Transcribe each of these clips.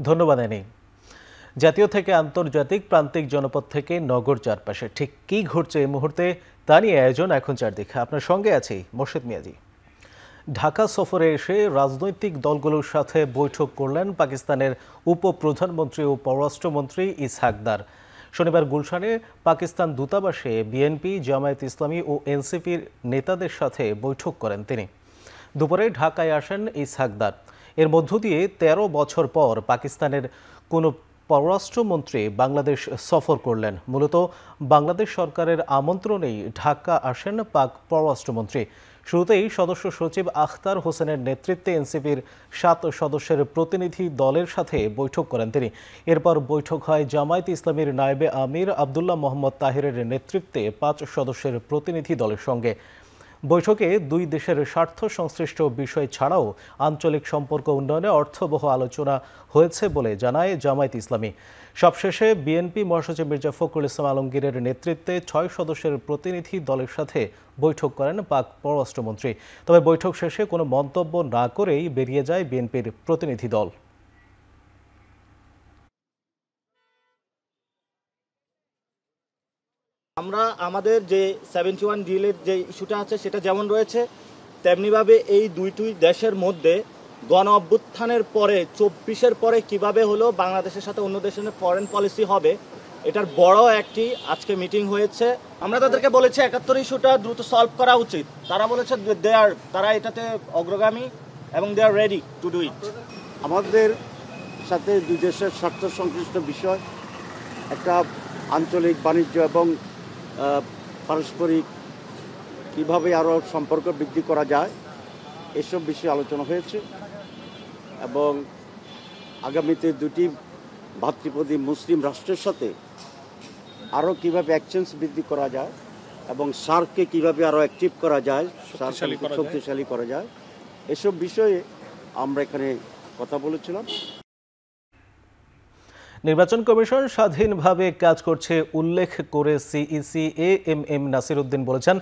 ধন্যবাদ আনি। জাতীয় থেকে আন্তর্জাতিক প্রান্তিক জনপদ থেকে নগর চারপাশে ঠিক কি ঘটছে এই মুহূর্তে তা নিয়ে আয়োজন এখন চারদিকে। আপনার সঙ্গে আছি মোর্শেদ মিয়াজি। ঢাকা সফরে এসে রাজনৈতিক দলগুলোর সাথে বৈঠক করলেন পাকিস্তানের উপপ্রধানমন্ত্রী ও পররাষ্ট্রমন্ত্রী ইসহাক দার। শনিবার গুলশানে পাকিস্তান দূতাবাসে বিএনপি, জামায়াত ইসলামী ও এনসিপির নেতাদের সাথে বৈঠক করেন তিনি। দুপুরে ঢাকায় আসেন ইসহাক দার। এর মধ্য দিয়ে ১৩ বছর পর পাকিস্তানের কোনো পররাষ্ট্রমন্ত্রী বাংলাদেশ সফর করলেন। মূলত বাংলাদেশ সরকারের আমন্ত্রণেই ঢাকা আসেন পাক পররাষ্ট্রমন্ত্রী। শুরুতেই সদস্য সচিব আখতার হোসেনের নেতৃত্বে এনসিপির ৭ সদস্যের প্রতিনিধি দলের সাথে বৈঠক করেন তিনি। এরপর বৈঠক হয় জামায়াত ইসলামীর নায়েবে আমির আবদুল্লাহ মোহাম্মদ তাহিরের নেতৃত্বে ৫ সদস্যের প্রতিনিধি দলের সঙ্গে। বৈঠকে দুই দেশের স্বার্থ সংশ্লিষ্ট বিষয় ছাড়াও আঞ্চলিক সম্পর্ক উন্নয়নে অর্থবহ আলোচনা হয়েছে বলে জানায় জামায়াত ইসলামী। সবশেষে বিএনপি মহাসচিব মির্জা ফখরুল ইসলাম আলমগীরের নেতৃত্বে ৬ সদস্যের প্রতিনিধি দলের সাথে বৈঠক করেন পাক পররাষ্ট্রমন্ত্রী। তবে বৈঠক শেষে কোনো মন্তব্য না করেই বেরিয়ে যায় বিএনপির প্রতিনিধি দল। আমরা আমাদের যে 71 ডিলের যে ইস্যুটা আছে সেটা যেমন রয়েছে, তেমনিভাবে এই দুইটি দেশের মধ্যে গণ অভ্যুত্থানের পরে ২৪-এর পরে কিভাবে হলো বাংলাদেশের সাথে অন্য দেশের ফরেন পলিসি হবে, এটার বড় একটি আজকে মিটিং হয়েছে। আমরা তাদেরকে বলেছি ৭১ ইস্যুটা দ্রুত সলভ করা উচিত। তারা বলেছে তারা এটাতে অগ্রগামী এবং দে আর রেডি টু ডু ইট। আমাদের সাথে দুই দেশের স্বার্থ সংশ্লিষ্ট বিষয়, একটা আঞ্চলিক বাণিজ্য এবং পারস্পরিক কীভাবে আরও সম্পর্ক বৃদ্ধি করা যায় এসব বিষয়ে আলোচনা হয়েছে এবং আগামীতে দুটি ভাতৃপ্রতি মুসলিম রাষ্ট্রের সাথে আরও কীভাবে এক্সচেঞ্জ বৃদ্ধি করা যায় এবং সার্ককে কীভাবে আরও অ্যাক্টিভ করা যায়, শক্তিশালী করা যায়, এসব বিষয়ে আমরা এখানে কথা বলেছিলাম। নির্বাচন কমিশন স্বাধীনভাবে কাজ করছে উল্লেখ করে সিইসি এএমএম নাসির উদ্দিন বলেছেন,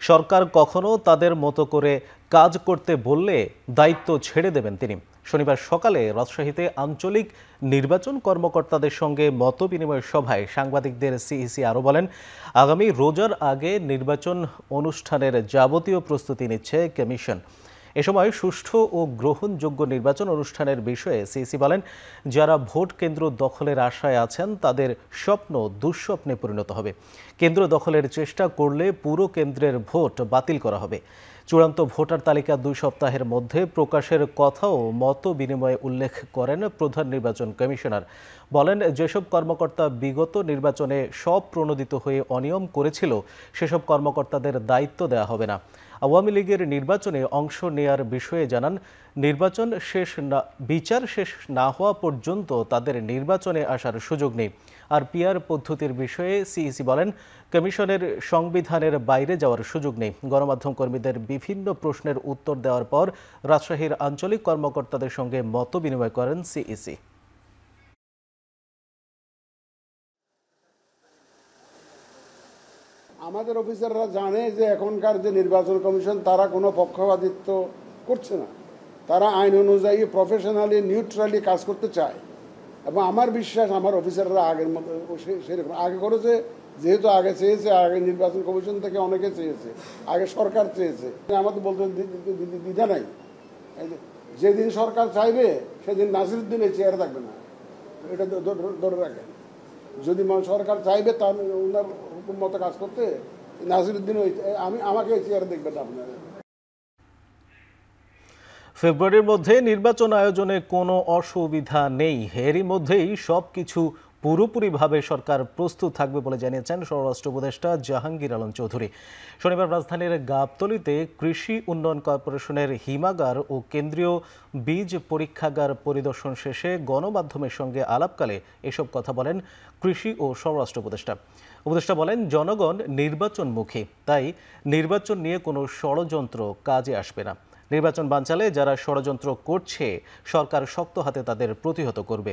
সরকার কখনো তাদের মতো করে কাজ করতে বললে দায়িত্ব ছেড়ে দেবেন তিনি। শনিবার সকালে রাজশাহীতে আঞ্চলিক নির্বাচন কর্মকর্তাদের সঙ্গে মতবিনিময় সভায় সাংবাদিকদের সিইসি আরও বলেন, আগামী রোজার আগে নির্বাচন অনুষ্ঠানের যাবতীয় প্রস্তুতি নিচ্ছে কমিশন। এ সময় সুষ্ঠু ও গ্রহণযোগ্য নির্বাচন অনুষ্ঠানের বিষয়ে সিইসি বলেন, যারা ভোট কেন্দ্র দখলের আশায় আছেন তাদের স্বপ্ন দুঃস্বপ্নে পরিণত হবে। কেন্দ্র দখলের চেষ্টা করলে পুরো কেন্দ্রের ভোট বাতিল করা হবে। চূড়ান্ত ভোটার তালিকা ২ সপ্তাহের মধ্যে প্রকাশের কথাও মত বিনিময়ে উল্লেখ করেন প্রধান নির্বাচন কমিশনার। বলেন, যেসব কর্মকর্তা বিগত নির্বাচনে স্বপ্রণোদিত হয়ে অনিয়ম করেছিল সেসব কর্মকর্তাদের দায়িত্ব দেওয়া হবে না। আওয়ামী লীগের নির্বাচনে অংশ নেয়ার বিষয়ে জানান, বিচার শেষ না হওয়া পর্যন্ত তাদের নির্বাচনে আসার সুযোগ নেই। আর পিআর পদ্ধতির বিষয়ে সিইসি বলেন, কমিশনের সংবিধানের বাইরে যাওয়ার সুযোগ নেই। গণমাধ্যম কর্মীদের বিভিন্ন প্রশ্নের উত্তর দেওয়ার পর রাজশাহীর আঞ্চলিক কর্মকর্তাদের সঙ্গে মত বিনিময় করেন সিইসি। আমাদের অফিসাররা জানে যে এখনকার যে নির্বাচন কমিশন তারা কোনো পক্ষপাতিত্ব করছে না, তারা আইন অনুযায়ী প্রফেশনালি নিউট্রালি কাজ করতে চায় এবং আমার বিশ্বাস আমার অফিসাররা আগের মতো সেরকম আগে করেছে, যেহেতু আগে চেয়েছে, আগে নির্বাচন কমিশন থেকে অনেকে চেয়েছে, আগে সরকার চেয়েছে, আমাদের বলতে দ্বিধা নাই। যেদিন সরকার চাইবে সেদিন নাসিরউদ্দিন এই চেয়ারে থাকবে না, এটা ধরে রাখেন। যদি সরকার চাইবে তার ওনার হুকুম মতো কাজ করতে, নাসিরউদ্দিন আমাকে এই চেয়ারে দেখবেন না আপনারা। ফেব্রুয়ারির মধ্যে নির্বাচন আয়োজনে কোনো অসুবিধা নেই। এরই মধ্যেই সবকিছু পুরোপুরিভাবে সরকার প্রস্তুত থাকবে বলে জানিয়েছেন স্বরাষ্ট্র উপদেষ্টা জাহাঙ্গীর আলম চৌধুরী। শনিবার রাজধানীর গাবতলীতে কৃষি উন্নয়ন কর্পোরেশনের হিমাগার ও কেন্দ্রীয় বীজ পরীক্ষাগার পরিদর্শন শেষে গণমাধ্যমের সঙ্গে আলাপকালে এসব কথা বলেন কৃষি ও স্বরাষ্ট্র উপদেষ্টা বলেন, জনগণ নির্বাচনমুখী, তাই নির্বাচন নিয়ে কোনো ষড়যন্ত্র কাজে আসবে না। নির্বাচন বানচালে যারা ষড়যন্ত্র করছে সরকার শক্ত হাতে তাদের প্রতিহত করবে।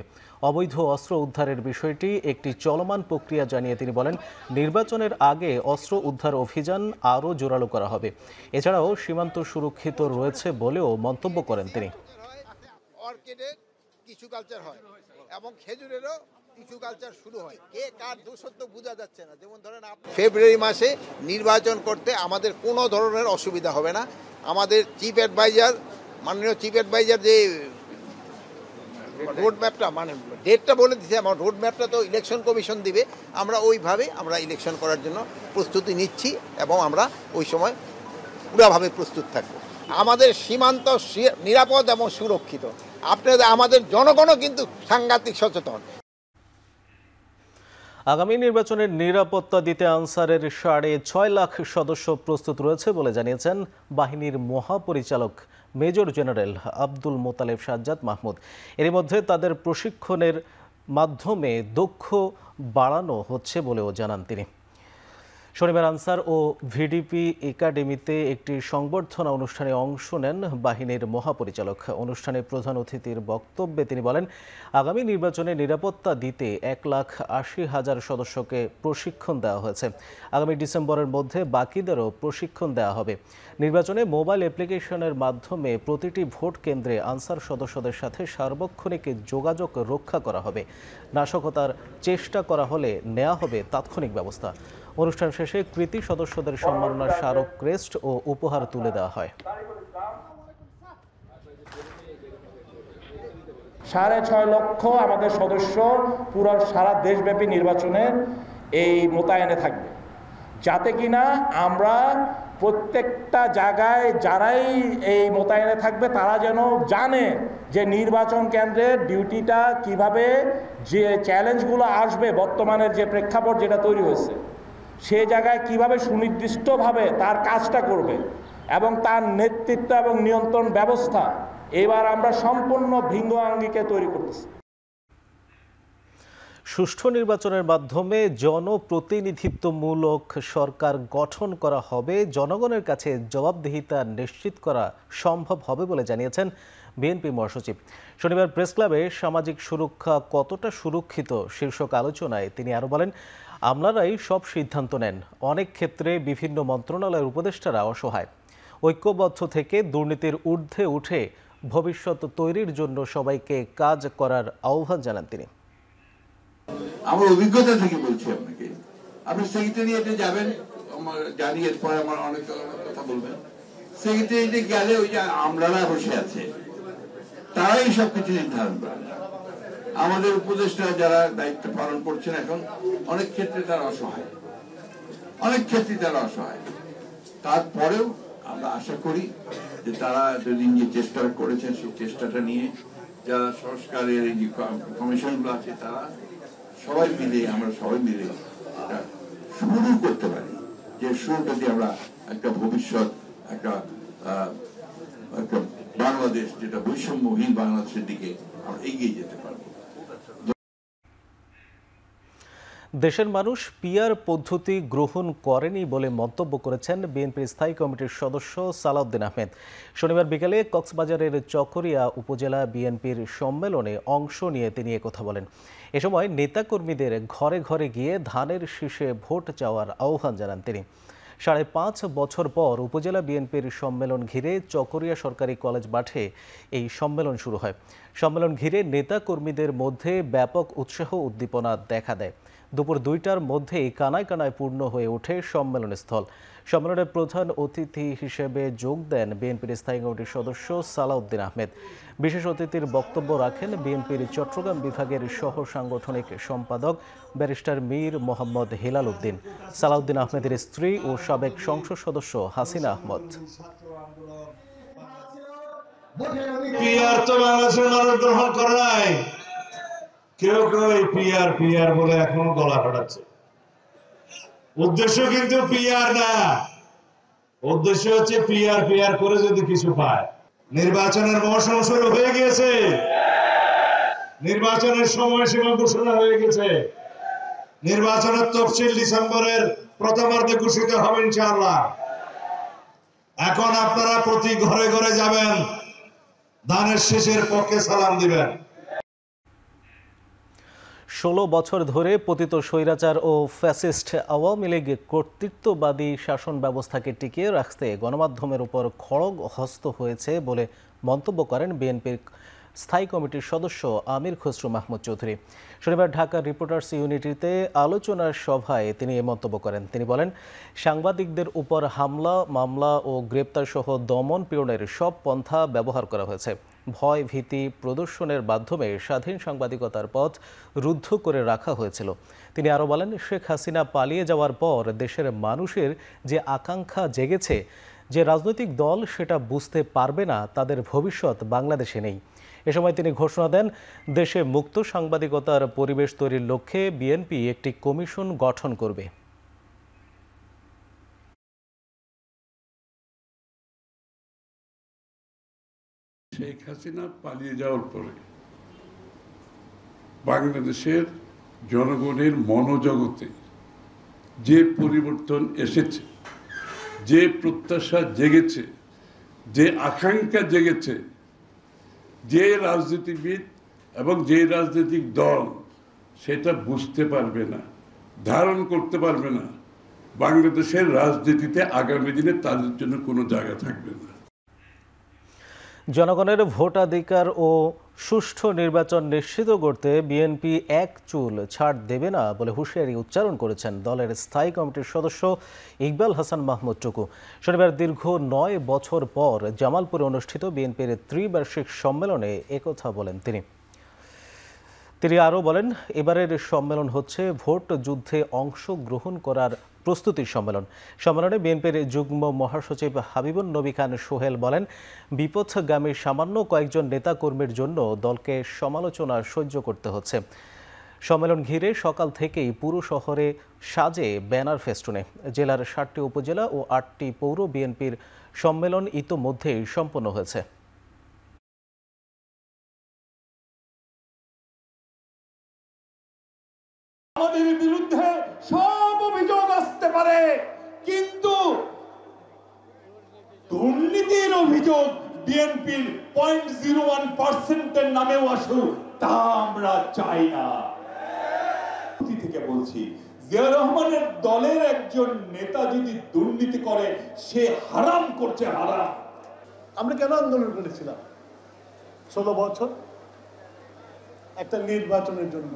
অবৈধ অস্ত্র উদ্ধারের বিষয়টি একটি চলমান প্রক্রিয়া জানিয়ে তিনি বলেন, নির্বাচনের আগে অস্ত্র উদ্ধার অভিযান আরও জোরালো করা হবে। এছাড়াও সীমান্ত সুরক্ষিত রয়েছে বলেও মন্তব্য করেন তিনি। টিস্যু কালচার হয় এবং খেজুরেরও টিস্যু কালচার শুরু হয়। কে কার দোষত্ব বোঝা যাচ্ছে না। যেমন ধরেন ফেব্রুয়ারি মাসে নির্বাচন করতে আমাদের কোনো ধরনের অসুবিধা হবে না। আমাদের চিফ অ্যাডভাইজার, মাননীয় চিফ অ্যাডভাইজার যে রোড ম্যাপটা মানে ডেটটা বলে দিচ্ছে, আমার রোড ম্যাপটা তো ইলেকশন কমিশন দিবে, আমরা ওইভাবে আমরা ইলেকশন করার জন্য প্রস্তুতি নিচ্ছি এবং আমরা ওই সময় পুরোভাবে প্রস্তুত থাকবো। আমাদের সীমান্ত নিরাপদ এবং সুরক্ষিত। আপনাদের আমাদের জনগণও কিন্তু সাংঘাতিক সচেতন। আগামী নির্বাচনের নিরাপত্তা দিতে আনসারের ৬.৫ লাখ সদস্য প্রস্তুত রয়েছে বলে জানিয়েছেন বাহিনীর মহাপরিচালক মেজর জেনারেল আব্দুল মোতালেব সাজ্জাদ মাহমুদ। এর মধ্যে তাদের প্রশিক্ষণের মাধ্যমে দক্ষ বাড়ানো হচ্ছে বলেও জানান তিনি। শনিবার আনসার ও ভিডিপি একাডেমিতে একটি সংবর্ধনা অনুষ্ঠানে অংশ নেন বাহিনীর মহাপরিচালক। অনুষ্ঠানে প্রধান অতিথির বক্তব্যে তিনি বলেন, আগামী নির্বাচনে নিরাপত্তা দিতে 1,80,000 সদস্যকে প্রশিক্ষণ দেওয়া হয়েছে। আগামী ডিসেম্বরের মধ্যে বাকিদেরও প্রশিক্ষণ দেওয়া হবে। নির্বাচনে মোবাইল অ্যাপ্লিকেশনের মাধ্যমে প্রতিটি ভোট কেন্দ্রে আনসার সদস্যদের সাথে সার্বক্ষণিক যোগাযোগ রক্ষা করা হবে। নাশকতার চেষ্টা করা হলে নেওয়া হবে তাৎক্ষণিক ব্যবস্থা। অনুষ্ঠান শেষে কৃতী সদস্যদের সম্মাননা স্মারক ক্রেস্ট ও উপহার তুলে দেওয়া হয়। 6.5 লক্ষ আমাদের সদস্য পুরো সারা দেশব্যাপী নির্বাচনে এই মোতায়েনে থাকবে, যাতে কিনা আমরা প্রত্যেকটা জায়গায় যারাই এই মোতায়েনে থাকবে তারা যেন জানে যে নির্বাচন কেন্দ্রের ডিউটিটা কিভাবে, যে চ্যালেঞ্জগুলো আসবে, বর্তমানের যে প্রেক্ষাপট যেটা তৈরি হয়েছে সে জায়গায় কিভাবে সুনির্দিষ্টভাবে তার কাজটা করবে এবং তার নেতৃত্ব এবং নিয়ন্ত্রণ ব্যবস্থা এবার আমরা সম্পূর্ণ ভিন্ন আঙ্গিকে তৈরি করতেছি। সুষ্ঠু নির্বাচনের মাধ্যমে জনপ্রতিনিধিত্বমূলক সরকার গঠন করা হবে, জনগণের কাছে জবাবদিহিতা নিশ্চিত করা সম্ভব হবে বলে জানিয়েছেন বিএনপি মহাসচিব। শনিবার প্রেস ক্লাবে সামাজিক সুরক্ষা কতটা সুরক্ষিত শীর্ষক আলোচনায় তিনি আরও বলেন, আমলারাই সব সিদ্ধান্ত নেন, অনেক ক্ষেত্রে বিভিন্ন মন্ত্রণালয়ের উপদেষ্টারা অসহায়। ঐক্যবদ্ধ থেকে দুর্নীতির ঊর্ধ্বে উঠে ভবিষ্যৎ তৈরির জন্য সবাইকে কাজ করার আহ্বান জানান তিনি। আমার অভিজ্ঞতা থেকে বলছি আপনাকে, আপনি সেক্রেটারিয়েটে যাবেন, জানি এরপরে আমার অনেক কথা বলবেন। সেক্রেটারিয়েটে গেলে ওই যে আমলারা বসে আছে, তারাই সবকিছু নির্ধারণ করেন। আমাদের উপদেষ্টা যারা দায়িত্ব পালন করছেন এখন অনেক ক্ষেত্রে তারা অসহায়, অনেক ক্ষেত্রে তারা অসহায়। তারপরেও আমরা আশা করি যে তারা এতদিন যে চেষ্টা করেছেন সেই চেষ্টাটা নিয়ে যারা সংস্কারের এই যে কমিশনগুলো আছে তারা সবাই মিলে, আমরা সবাই মিলে এটা শুরু করতে পারি, যে শুরুটা দিয়ে আমরা একটা ভবিষ্যৎ, একটা বাংলাদেশ যেটা বৈষম্যহীন বাংলাদেশের দিকে আমরা এগিয়ে যেতে পারবো। দেশের মানুষ পিআর পদ্ধতি গ্রহণ করেনি বলে মন্তব্য করেছেন বিএনপির স্থায়ী কমিটির সদস্য সালাউদ্দিন আহমেদ। শনিবার বিকেলে কক্সবাজারের চকরিয়া উপজেলা বিএনপির সম্মেলনে অংশ নিয়ে তিনি একথা বলেন। এ সময় নেতাকর্মীদের ঘরে ঘরে গিয়ে ধানের শীষে ভোট চাওয়ার আহ্বান জানান তিনি। 5.5 বছর পর উপজেলা বিএনপির সম্মেলন ঘিরে চকরিয়া সরকারি কলেজ মাঠে এই সম্মেলন শুরু হয়। সম্মেলন ঘিরে নেতাকর্মীদের মধ্যে ব্যাপক উৎসাহ উদ্দীপনা দেখা দেয়। দুপুর 2টার মধ্যেই কানায় কানায় পূর্ণ হয়ে ওঠে সম্মেলনস্থল। সম্মেলনের প্রধান অতিথি হিসেবে যোগ দেন বিএনপির স্থায়ী কমিটির সদস্য সালাউদ্দিন আহমেদ। বিশেষ অতিথির বক্তব্য রাখেন বিএনপির চট্টগ্রাম বিভাগের সহ সাংগঠনিক সম্পাদক ব্যারিস্টার মীর মোহাম্মদ হেলাল উদ্দিন, সালাউদ্দিন আহমেদের স্ত্রী ও সাবেক সংসদ সদস্য হাসিনা আহমদ। কেউ কেউ এই পিআর বলে এখনো গলা ফাটাচ্ছে। উদ্দেশ্য কিন্তু পিআর না, উদ্দেশ্য হচ্ছে পিআর করে যদি কিছু পায়। নির্বাচনের মৌসুম শুরু হয়ে গিয়েছে, নির্বাচনের সময়সীমা ঘোষণা হয়ে গেছে, নির্বাচনের তফসিল ডিসেম্বরের প্রথমার্ধে ঘোষিত হবে ইনশাআল্লাহ। এখন আপনারা প্রতি ঘরে ঘরে যাবেন, ধানের শীষের পক্ষে সালাম দিবেন। 16 বছর ধরে পতিত স্বৈরাচার ও ফ্যাসিস্ট আওয়ামী লীগ কর্তৃত্ববাদী শাসন ব্যবস্থাকে টিকিয়ে রাখতে গণমাধ্যমের উপর খড়গ হস্ত হয়েছে বলে মন্তব্য করেন বিএনপির স্থায়ী কমিটির সদস্য আমির খসরু মাহমুদ চৌধুরী। শনিবার ঢাকার রিপোর্টার্স ইউনিটিতে আলোচনার সভায় তিনি এ মন্তব্য করেন। তিনি বলেন, সাংবাদিকদের উপর হামলা, মামলা ও গ্রেপ্তার সহ দমন পীড়নের সব পন্থা ব্যবহার করা হয়েছে। ভয় ভীতি প্রদর্শনের মাধ্যমে স্বাধীন সাংবাদিকতার পথ রুদ্ধ করে রাখা হয়েছিল। তিনি আরও বলেন, শেখ হাসিনা পালিয়ে যাওয়ার পর দেশের মানুষের যে আকাঙ্ক্ষা জেগেছে, যে রাজনৈতিক দল সেটা বুঝতে পারবে না তাদের ভবিষ্যৎ বাংলাদেশে নেই। এ সময় তিনি ঘোষণা দেন, দেশে মুক্ত সাংবাদিকতার পরিবেশ তৈরির লক্ষ্যে বিএনপি একটি কমিশন গঠন করবে। শেখ হাসিনা পালিয়ে যাওয়ার পরে বাংলাদেশের জনগণের মনোজগতে যে পরিবর্তন এসেছে, যে প্রত্যাশা জেগেছে, যে আকাঙ্ক্ষা জেগেছে, যে রাজনীতিবিদ এবং যে রাজনৈতিক দল সেটা বুঝতে পারবে না, ধারণ করতে পারবে না, বাংলাদেশের রাজনীতিতে আগামী দিনে তাদের জন্য কোনো জায়গা থাকবে না। জনগণের ভোটাধিকার ও সুষ্ঠু নির্বাচন নিশ্চিত করতে বিএনপি এক চুল ছাড় দেবে না বলে হুঁশিয়ারি উচ্চারণ করেছেন দলের স্থায়ী কমিটির সদস্য ইকবাল হাসান মাহমুদ টুকু। শনিবার দীর্ঘ 9 বছর পর জামালপুরে অনুষ্ঠিত বিএনপির ত্রিবার্ষিক সম্মেলনে একথা বলেন তিনি আরও বলেন, এবারের সম্মেলন হচ্ছে ভোট যুদ্ধে অংশগ্রহণ করার প্রস্তুতির সম্মেলন। সম্মেলনে বিএনপির যুগ্ম মহাসচিব হাবিবুন নবী খান সোহেল বলেন, বিপথগামী সামান্য কয়েকজন নেতাকর্মীর জন্য দলকে সমালোচনা সহ্য করতে হচ্ছে। সম্মেলন ঘিরে সকাল থেকেই পুরো শহরে সাজে ব্যানার ফেস্টুনে। জেলার 7টি উপজেলা ও 8টি পৌর বিএনপির সম্মেলন ইতোমধ্যেই সম্পন্ন হয়েছে। আমাদের বিরুদ্ধে সব অভিযোগ আসতে পারে, কিন্তু দুর্নীতির অভিযোগ বিএনপির 0.01% নামেও আসুক, তা আমরা চাই না। থেকে বলছি, জিয়া রহমানের দলের একজন নেতা যদি দুর্নীতি করে, সে হারাম করছে, হারাম। আমরা কেন আন্দোলন করেছিলাম 16 বছর? একটা নির্বাচনের জন্য।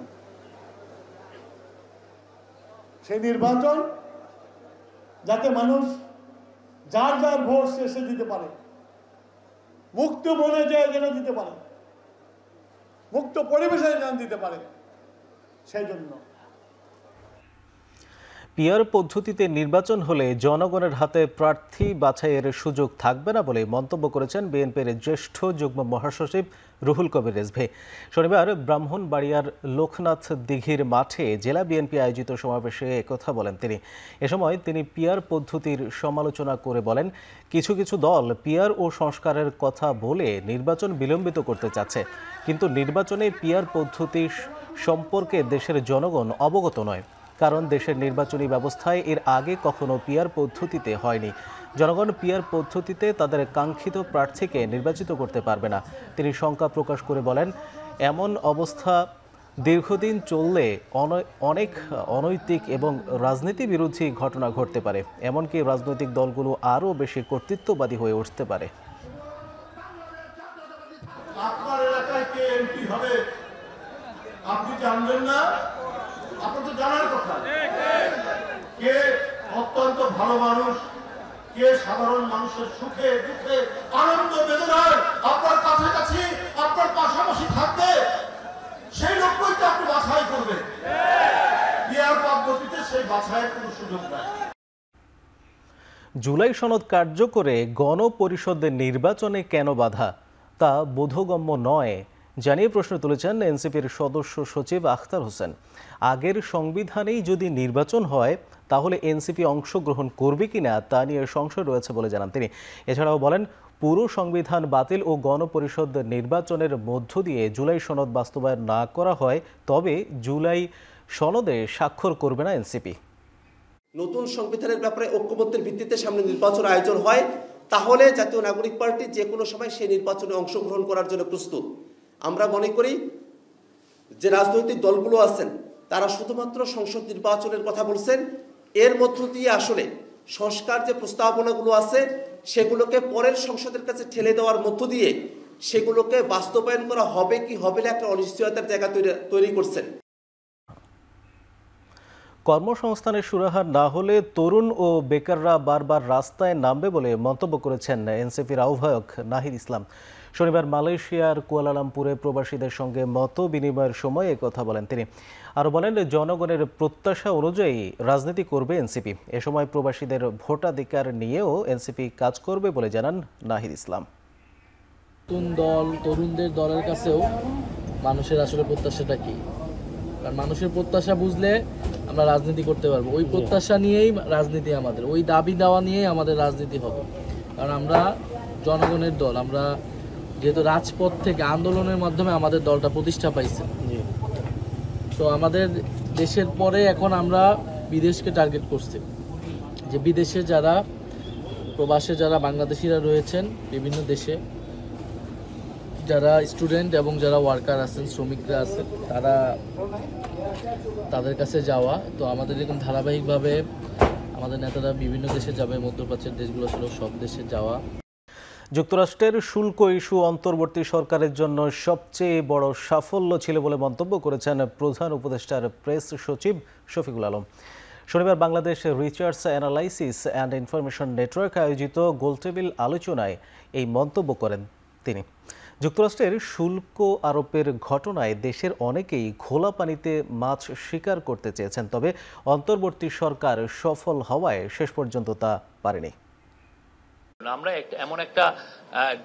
সেই নির্বাচন যাতে মানুষ যার যার ভোট শেষে দিতে পারে, মুক্ত মনে যায় যেন দিতে পারে, মুক্ত পরিবেশে যেন দিতে পারে, সেই জন্য। পিয়ার পদ্ধতিতে নির্বাচন হলে জনগণের হাতে প্রার্থী বাছাইয়ের সুযোগ থাকবে না বলে মন্তব্য করেছেন বিএনপির জ্যেষ্ঠ যুগ্ম মহাসচিব রুহুল কবির রেজভী। শনিবার ব্রাহ্মণবাড়িয়ার লোকনাথ দিঘির মাঠে জেলা বিএনপি আয়োজিত সমাবেশে একথা বলেন তিনি। এ সময় তিনি পিয়ার পদ্ধতির সমালোচনা করে বলেন, কিছু কিছু দল পিয়ার ও সংস্কারের কথা বলে নির্বাচন বিলম্বিত করতে চাচ্ছে, কিন্তু নির্বাচনে পিয়ার পদ্ধতি সম্পর্কে দেশের জনগণ অবগত নয়, কারণ দেশের নির্বাচনী ব্যবস্থায় এর আগে কখনো পিয়ার পদ্ধতিতে হয়নি। জনগণ পিয়ার পদ্ধতিতে তাদের কাঙ্ক্ষিত প্রার্থীকে নির্বাচিত করতে পারবে না। তিনি শঙ্কা প্রকাশ করে বলেন, এমন অবস্থা দীর্ঘদিন চললে অনেক অনৈতিক এবং রাজনীতি বিরোধী ঘটনা ঘটতে পারে, এমনকি রাজনৈতিক দলগুলো আরও বেশি কর্তৃত্ববাদী হয়ে উঠতে পারে। আপনার এলাকায় কে এমপি হবে আপনি জানবেন না? আপনার তো জানার কথা। কে অত্যন্ত ভালো মানুষ, কে সাধারণ মানুষের সুখে দুঃখে আনন্দ বেদনায় আপনার কাছাকাছি, আপনার পাশাপাশি থাকবে, সেই লোকই তো আপনি বাছাই করবেন। পিয়ার পদ্ধতিতে সেই বাছাইয়ের কোনো সুযোগ নাই। জুলাই সনদ কার্যকরে গণপরিষদ নির্বাচনে কেন বাধা, তা বোধগম্য নয় জানিয়ে প্রশ্ন তুলেছেন এনসিপির সদস্য সচিব আখতার হোসেন। আগের সংবিধানেই যদি নির্বাচন হয় তাহলে এনসিপি অংশগ্রহণ করবে কিনা তা নিয়ে সংশয় রয়েছে বলে জানান তিনি। এছাড়াও বলেন, পুরো সংবিধান বাতিল ও গণপরিষদ নির্বাচনের মধ্য দিয়ে জুলাই সনদ বাস্তবায়ন না করা হয় তবে জুলাই সনদে স্বাক্ষর করবে না এনসিপি। নতুন সংবিধানের ব্যাপারে ঐক্যমত্যের ভিত্তিতে সামনে নির্বাচন আয়োজন হয়, তাহলে জাতীয় নাগরিক পার্টি যে কোনো সময় সেই নির্বাচনে অংশগ্রহণ করার জন্য প্রস্তুত। আমরা মনে করি যে রাজনৈতিক দলগুলো আছেন তারা শুধুমাত্র সংসদ নির্বাচনের কথা বলছেন, এর মধ্য দিয়ে আসলে সংস্কার যে প্রস্তাবনাগুলো আছে সেগুলোকে পরের সংসদের কাছে ঠেলে দেওয়ার মধ্য দিয়ে সেগুলোকে বাস্তবায়ন করা হবে কি হবে না একটা অনিশ্চয়তার জায়গা তৈরি করছেন। কর্মসংস্থানের সুরাহা না হলে তরুণ ও বেকাররা বারবার রাস্তায় নামবে বলে মন্তব্য করেছেন এনসিপির আহ্বায়ক নাহিদ ইসলাম। শনিবার মালয়েশিয়ার কুয়ালালামপুরে প্রবাসীদের সঙ্গে মত বিনিময়ের সময় কথা বলেন তিনি। আরও বলেন, জনগণের প্রত্যাশা অনুযায়ী রাজনীতি করবে এনসিপি। এ সময় প্রবাসীদের ভোটাধিকার নিয়েও এনসিপি কাজ করবে বলে জানান নাহিদ ইসলাম। তরুণদের দলের কাছেও মানুষের আসলে প্রত্যাশাটা কি, কারণ মানুষের প্রত্যাশা বুঝলে আমরা রাজনীতি করতে পারবো। ওই প্রত্যাশা নিয়েই রাজনীতি আমাদের, ওই দাবি দেওয়া নিয়েই আমাদের রাজনীতি হবে। কারণ আমরা জনগণের দল, আমরা যেহেতু রাজপথ থেকে আন্দোলনের মাধ্যমে আমাদের দলটা প্রতিষ্ঠা পাইছে, তো আমাদের দেশের পরে এখন আমরা বিদেশকে টার্গেট করছি, যে বিদেশে যারা প্রবাসে যারা বাংলাদেশিরা রয়েছেন বিভিন্ন দেশে, যারা স্টুডেন্ট এবং যারা ওয়ার্কার আছেন, শ্রমিকরা আছেন, তাদের কাছে যাওয়া। তো আমাদের এরকম ধারাবাহিকভাবে আমাদের নেতারা বিভিন্ন দেশে যাবে, মধ্যপ্রাচ্যের দেশগুলো ছিল সব দেশে যাওয়া। যুক্তরাষ্ট্রের শুল্ক ইস্যু অন্তর্বর্তী সরকারের জন্য সবচেয়ে বড় সাফল্য ছিল বলে মন্তব্য করেছেন প্রধান উপদেষ্টার প্রেস সচিব শফিকুল আলম। শনিবার Bangladesh research analysis and information network আয়োজিত গোলটেবিল আলোচনায় এই মন্তব্য করেন তিনি। যুক্তরাষ্ট্রের শুল্ক আরোপের ঘটনায় দেশের অনেকেই ঘোলা পানিতে মাছ শিকার করতে চেয়েছেন, তবে অন্তর্বর্তী সরকার সফল হওয়ায় শেষ পর্যন্ত তা পারেনি। আমরা এমন একটা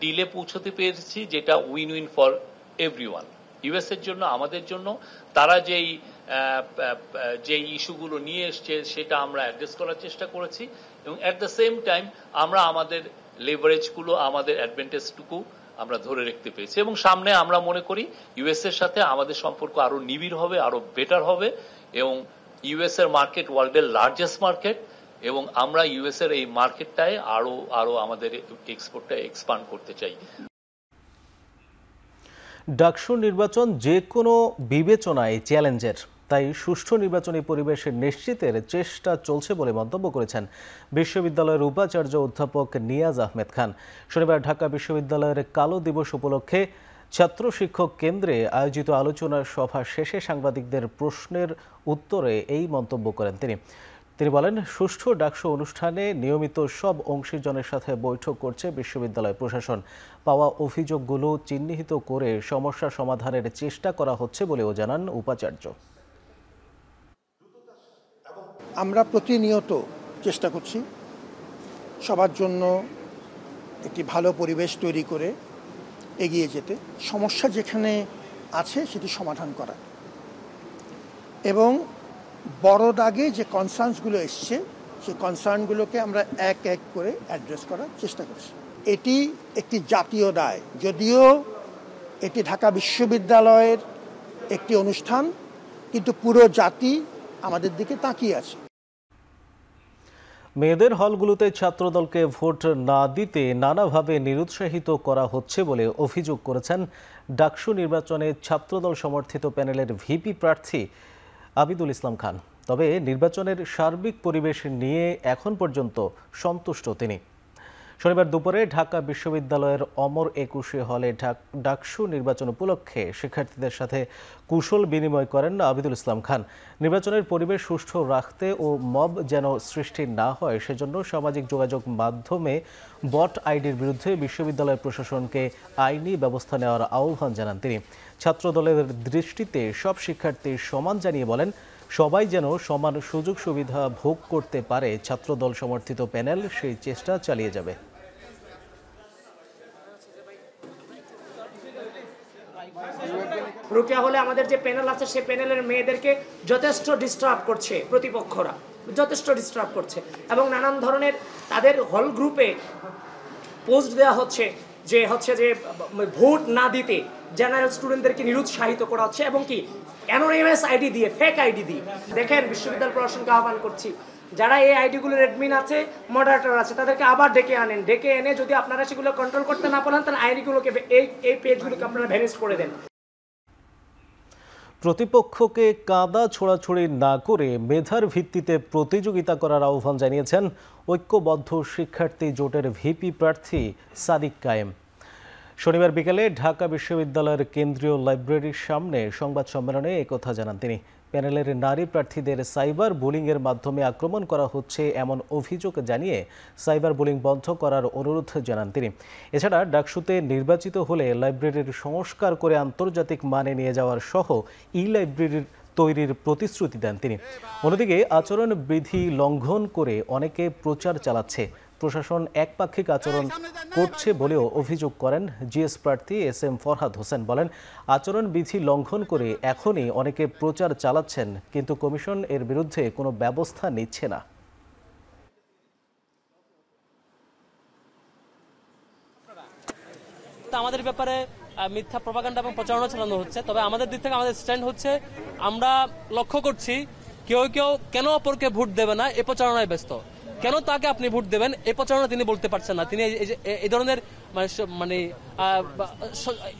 ডিলে পৌঁছতে পেরেছি যেটা win win for everyone, US এর জন্য, আমাদের জন্য। তারা যে ইস্যুগুলো নিয়ে এসছে সেটা আমরা অ্যাড্রেস করার চেষ্টা করেছি, এবং অ্যাট দ্য সেম টাইম আমরা আমাদের লেভারেজগুলো, আমাদের অ্যাডভান্টেজটুকু আমরা ধরে রাখতে পেরেছি। এবং সামনে আমরা মনে করি ইউএস এর সাথে আমাদের সম্পর্ক আরো নিবিড় হবে, আরো বেটার হবে, এবং ইউএস এর মার্কেট ওয়ার্ল্ডের লার্জেস্ট মার্কেট, এবং আমরা ইউএস এর এই মার্কেটটায় আরো আমাদের এক্সপোর্টটা এক্সপান্ড করতে চাই। ডাকসু নির্বাচন যে কোনো বিবেচনায় চ্যালেঞ্জের, তাই সুষ্ঠু নির্বাচনী পরিবেশ নিশ্চিতের চেষ্টা চলছে বলে মন্তব্য করেছেন বিশ্ববিদ্যালয়ের উপাচার্য অধ্যাপক নিয়াজ আহমেদ খান। শনিবার ঢাকা বিশ্ববিদ্যালয়ের কালো দিবস উপলক্ষে ছাত্র শিক্ষক কেন্দ্রে আয়োজিত আলোচনা সভা শেষে সাংবাদিকদের প্রশ্নের উত্তরে এই মন্তব্য করেন তিনি। বলেন, সুষ্ঠু ডাকসু অনুষ্ঠানে নিয়মিত সব অংশীজনের সাথে বৈঠক করছে বিশ্ববিদ্যালয় প্রশাসন। পাওয়া অভিযোগগুলো চিহ্নিত করে সমস্যা সমাধানের চেষ্টা করা হচ্ছে বলেও জানান উপাচার্য। আমরা প্রতিনিয়ত চেষ্টা করছি সবার জন্য একটি ভালো পরিবেশ তৈরি করে এগিয়ে যেতে, সমস্যা যেখানে আছে সেটি সমাধান করা, এবং বড় দাগে যে কনসার্নসগুলো এসছে সেই কনসার্নগুলোকে আমরা এক এক করে অ্যাড্রেস করার চেষ্টা করছি। এটি একটি জাতীয় দায়, যদিও এটি ঢাকা বিশ্ববিদ্যালয়ের একটি অনুষ্ঠান, কিন্তু পুরো জাতি আমাদের দিকে তাকিয়ে আছে। মেয়েদের হলগুলোতে ছাত্রদলকে ভোট না দিতে নানাভাবে নিরুৎসাহিত করা হচ্ছে বলে অভিযোগ করেছেন ডাকসু নির্বাচনে ছাত্রদল সমর্থিত প্যানেলের ভিপি প্রার্থী আবিদুল ইসলাম খান। তবে নির্বাচনের সার্বিক পরিবেশ নিয়ে এখন পর্যন্ত সন্তুষ্ট তিনি। শনিবার দুপুরে ঢাকা বিশ্ববিদ্যালয়ের অমর 21 হলে ডাকসু নির্বাচন উপলক্ষে শিক্ষার্থীদের সাথে কুশল বিনিময় করেন আবিদুল ইসলাম খান। নির্বাচনের পরিবেশ সুষ্ঠু রাখতে ও মব যেন সৃষ্টি না হয় সেজন্য সামাজিক যোগাযোগ মাধ্যমে বট আইডির বিরুদ্ধে বিশ্ববিদ্যালয় প্রশাসনকে আইনি ব্যবস্থা নেওয়ার আহ্বান জানান তিনি। ছাত্রদলের দৃষ্টিতে সব শিক্ষার্থী সমান জানিয়ে বলেন, সবাই যেন সমান সুযোগ সুবিধা ভোগ করতে পারে ছাত্রদল সমর্থিত প্যানেল সেই চেষ্টা চালিয়ে যাবে। রুকিয়া হলে আমাদের যে প্যানেল আছে সেই প্যানেলের মেয়েদেরকে যথেষ্ট ডিস্টার্ব করছে, প্রতিপক্ষরা যথেষ্ট ডিস্টার্ব করছে, এবং নানান ধরনের তাদের হল গ্রুপে পোস্ট দেওয়া হচ্ছে যে ভোট না দিতে জেনারেল স্টুডেন্টদেরকে নিরুৎসাহিত করা হচ্ছে, এবং কি অ্যানোনিমাস আইডি দিয়ে, ফেক আইডি দিয়ে। দেখেন, বিশ্ববিদ্যালয় প্রশাসনকে আহ্বান করছি, যারা এই আইডিগুলোর অ্যাডমিন আছে, মডারেটর আছে, তাদেরকে আবার ডেকে আনেন। ডেকে এনে যদি আপনারা সেগুলো কন্ট্রোল করতে না পারেন, তাহলে আইডিগুলোকে এই পেজগুলোকে আপনারা ভ্যানিশ করে দেন। প্রতিপক্ষকে কাদা ছোড়াছুড়ি না করে মেধার ভিত্তিতে প্রতিযোগিতা করার আহ্বান জানিয়েছেন ঐক্যবদ্ধ শিক্ষার্থী জোটের ভিপি প্রার্থী সাদিক কায়েম। শনিবার বিকেলে ঢাকা বিশ্ববিদ্যালয়ের কেন্দ্রীয় লাইব্রেরির সামনে সংবাদ সম্মেলনে একথা জানান তিনি। প্যানেলের নারী প্রার্থীদের সাইবার বুলিংয়ের মাধ্যমে আক্রমণ করা হচ্ছে এমন অভিযোগ জানিয়ে সাইবার বুলিং বন্ধ করার অনুরোধ জানান তিনি। এছাড়া ডাকসুতে নির্বাচিত হলে লাইব্রেরির সংস্কার করে আন্তর্জাতিক মানে নিয়ে যাওয়ার সহ লাইব্রেরির তৈরির প্রতিশ্রুতি দেন তিনি। অন্যদিকে আচরণবিধি লঙ্ঘন করে অনেকে প্রচার চালাচ্ছে, প্রশাসন একপাক্ষিক আচরণ করছে বলেও অভিযোগ করেন জিএস প্রার্থী SM ফরহাদ হোসেন। বলেন, আচরণবিধি লঙ্ঘন করে এখনই অনেকে প্রচার চালাচ্ছেন, কিন্তু কমিশন এর বিরুদ্ধে কোনো ব্যবস্থা নিচ্ছে না। আমাদের ব্যাপারে মিথ্যা প্রপাগান্ডা এবং প্রচারণা চালানো হচ্ছে। তবে আমাদের দিক থেকে আমাদের স্ট্যান্ড হচ্ছে, আমরা লক্ষ্য করছি কেউ কেন অপরকে ভোট দেবে না এই প্রচারণায় ব্যস্ত। কেন তাকে আপনি ভোট দেবেন এই প্রচারণা তিনি বলতে পারছেন না। তিনি এই ধরনের মানে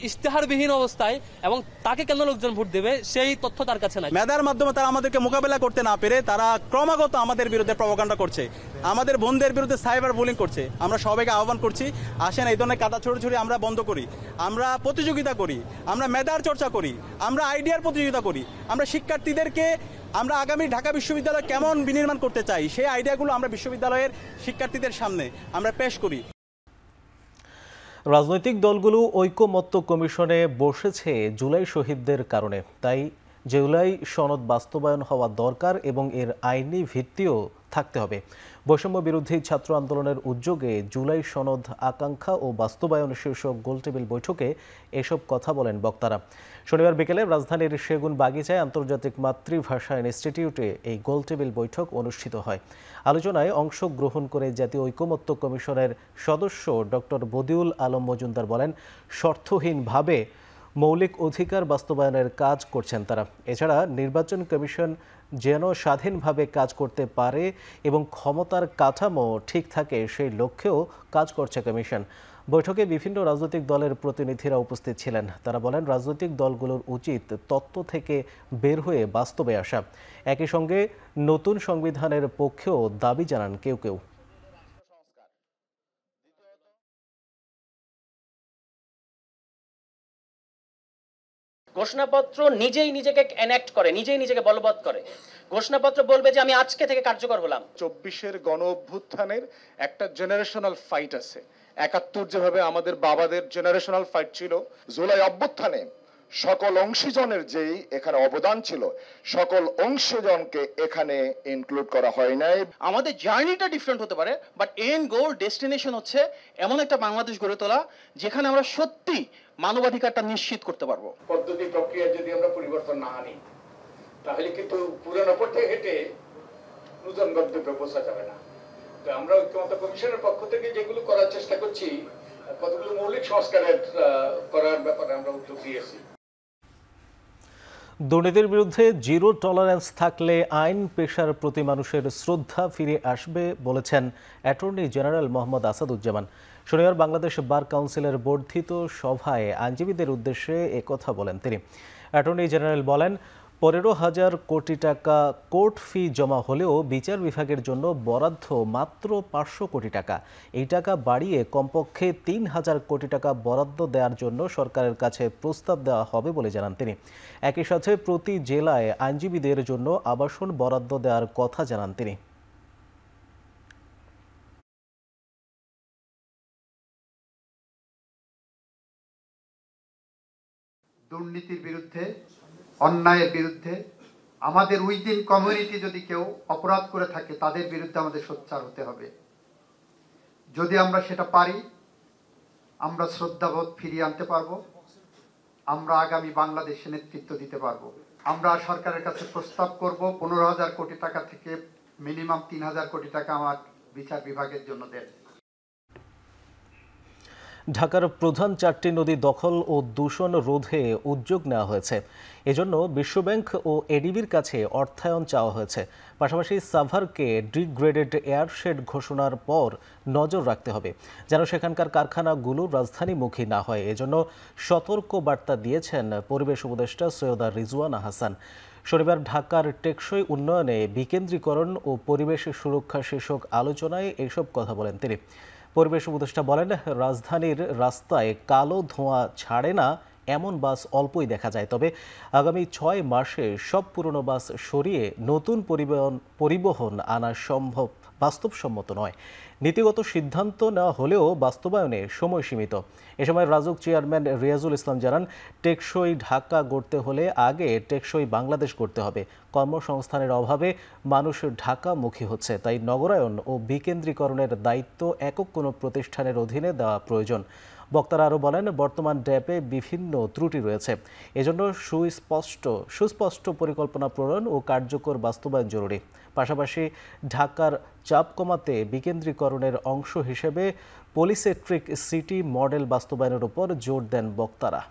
ইশতেহারবিহীন অবস্থায় এবং তাকে কেন লোকজন ভোট দেবে সেই তথ্য তার কাছে নাই। মেধার মাধ্যমে তারা আমাদেরকে মোকাবেলা করতে না পেরে তারা ক্রমাগত আমাদের বিরুদ্ধে প্রপাগান্ডা করছে, আমাদের বোনদের বিরুদ্ধে সাইবার বুলিং করছে। আমরা সবাইকে আহ্বান করছি, আসেন এই ধরনের কাদা ছড়ি আমরা বন্ধ করি, আমরা প্রতিযোগিতা করি, আমরা মেধার চর্চা করি, আমরা আইডিয়ার প্রতিযোগিতা করি, আমরা শিক্ষার্থীদেরকে আমরা আগামী ঢাকা বিশ্ববিদ্যালয় কেমন বিনির্মাণ করতে চাই সেই আইডিয়াগুলো আমরা বিশ্ববিদ্যালয়ের শিক্ষার্থীদের সামনে আমরা পেশ করি। রাজনৈতিক দলগুলো ঐকমত্য কমিশনে বসেছে জুলাই শহীদদের কারণে, তাই জুলাই সনদ বাস্তবায়ন হওয়া দরকার এবং এর আইনি ভিত্তিও থাকতে হবে। বৈষম্য বিরোধী ছাত্র আন্দোলনের উদ্যোগে জুলাই সনদ আকাঙ্ক্ষা ও বাস্তবায়ন শীর্ষক গোলটেবিল বৈঠকে এসব কথা বলেন বক্তারা। শনিবার বিকেলে রাজধানীর সেগুন বাগিচায় আন্তর্জাতিক মাতৃভাষা ইনস্টিটিউটে এই গোলটেবিল বৈঠক অনুষ্ঠিত হয়। আলোচনায় অংশগ্রহণ করে জাতীয় ঐকমত্য কমিশনের সদস্য ডক্টর বদিউল আলম মজুমদার বলেন, শর্তহীনভাবে মৌলিক অধিকার বাস্তবায়নের কাজ করছেন তারা। এছাড়া নির্বাচন কমিশন যেন স্বাধীনভাবে কাজ করতে পারে এবং ক্ষমতার কাঠামো ঠিক থাকে সেই লক্ষ্যেও কাজ করছে কমিশন। বৈঠকে বিভিন্ন রাজনৈতিক দলের প্রতিনিধিরা উপস্থিত ছিলেন। তারা বলেন, রাজনৈতিক দলগুলোর উচিত তত্ত্ব থেকে বের হয়ে বাস্তবে আসা। একই সঙ্গে নতুন সংবিধানের পক্ষেও দাবি জানান কেউ কেউ। ঘোষণাপত্র নিজেই নিজেকে এনাক্ট করে, নিজেই নিজেকে বলবৎ করে। ঘোষণাপত্র বলবে যে আমি আজকে থেকে কার্যকর হলাম। 24-এর গণ অভ্যুত্থানের একটা জেনারেশনাল ফাইট আছে। 71 যেভাবে আমাদের বাবাদের জেনারেশনাল ফাইট ছিল, জুলাই অভ্যুত্থানে সকল অংশীজনের যেই এখানে অবদান ছিল, সকল অংশীজনকে এখানে ইনক্লুড করা হয় নাই। আমাদের জার্নিটা ডিফারেন্ট হতে পারে, বাট এন্ড গোল ডেস্টিনেশন হচ্ছে এমন একটা বাংলাদেশ গড়ে তোলা যেখানে আমরা সত্যি মানবাধিকারটা নিশ্চিত করতে পারবো। পদ্ধতি প্রক্রিয়া যদি আমরা পরিবর্তন না আনি, তাহলে কিন্তু পুরনো পথে হেঁটে নতুন গন্তব্যে পৌঁছা যাবে না। তো আমরা ঐক্যমত্য কমিশনের পক্ষ থেকে যেগুলো করার চেষ্টা করছি, কতগুলো মৌলিক সংস্কারের করার ব্যাপারে আমরা উদ্যোগ দিয়েছি। দুর্নীতির বিরুদ্ধে জিরো টলারেন্স থাকলে আইন পেশার প্রতি মানুষের শ্রদ্ধা ফিরে আসবে বলেছেন অ্যাটর্নি জেনারেল মোহাম্মদ আসাদুজ্জামান। শনিবার বাংলাদেশ বার কাউন্সিলের বর্ধিত সভায় আইনজীবীদের উদ্দেশ্যে একথা বলেন তিনি। অ্যাটর্নি জেনারেল বলেন, 15,000 কোটি টাকা কোর্ট ফি জমা হলেও বিচার বিভাগের জন্য বরাদ্দ মাত্র 500 কোটি টাকা। এই টাকা বাড়িয়ে কমপক্ষে 3,000 কোটি টাকা বরাদ্দ দেওয়ার জন্য সরকারের কাছে প্রস্তাব দেওয়া হবে বলে জানান তিনি। একই সাথে প্রতি জেলায় আইনজীবীদের জন্য আবাসন বরাদ্দ দেওয়ার কথা জানান তিনি। দুর্নীতির বিরুদ্ধে, অন্যায়ের বিরুদ্ধে, আমাদের উইদিন কমিউনিটি যদি কেউ অপরাধ করে থাকে তাদের বিরুদ্ধে আমাদের সোচ্চার হতে হবে। যদি আমরা সেটা পারি, আমরা শ্রদ্ধাবোধ ফিরিয়ে আনতে পারবো, আমরা আগামী বাংলাদেশে নেতৃত্ব দিতে পারবো। আমরা সরকারের কাছে প্রস্তাব করব 15,000 কোটি টাকা থেকে মিনিমাম 3,000 কোটি টাকা আমার বিচার বিভাগের জন্য দেন। ঢাকার প্রধান 4টি নদী দখল ও দূষণ রোধে উদ্যোগ নেওয়া হয়েছে। এজন্য বিশ্বব্যাংক ও এডিবির কাছে অর্থায়ন চাওয়া হয়েছে। পাশাপাশি সাভারকে ডিগ্রেডেড এয়ারশেড ঘোষণার পর নজর রাখতে হবে যেন সেখানকার কারখানাগুলো রাজধানীমুখী না হয়। এজন্য সতর্ক বার্তা দিয়েছেন পরিবেশ উপদেষ্টা সৈয়দা রিজওয়ানা হাসান। শনিবার ঢাকার টেকসই উন্নয়নে বিকেন্দ্রীকরণ ও পরিবেশ সুরক্ষা শীর্ষক আলোচনায় এসব কথা বলেন তিনি। পরিবেশ উপদেষ্টা বলেন, রাজধানীর রাস্তায় কালো ধোঁয়া ছাড়ে না এমন বাস অল্পই দেখা যায়। তবে আগামী 6 মাসে সব পুরনো বাস সরিয়ে নতুন পরিবহন আনা বাস্তবসম্মত নয়। নীতিগত সিদ্ধান্ত নেওয়া হলেও বাস্তবায়নে সময় সীমিত। এ সময় রাজউক চেয়ারম্যান রিয়াজুল ইসলাম জানান, টেকসই ঢাকা গড়তে হলে আগে টেকসই বাংলাদেশ গড়তে হবে। কর্মসংস্থানের অভাবে মানুষ ঢাকামুখী হচ্ছে, তাই নগরায়ন ও বিকেন্দ্রীকরণের দায়িত্ব একক কোনো প্রতিষ্ঠানের অধীনে দেওয়া প্রয়োজন। বক্তারা আরও বলেন, বর্তমান ড্যাপে বিভিন্ন ত্রুটি রয়েছে, এজন্য সুস্পষ্ট পরিকল্পনা প্রণয়ন ও কার্যকর বাস্তবায়ন জরুরি। পাশাপাশি ঢাকার চাপ কমাতে বিকেন্দ্রীকরণের অংশ হিসেবে পলিসেন্ট্রিক সিটি মডেল বাস্তবায়নের উপর জোর দেন বক্তারা।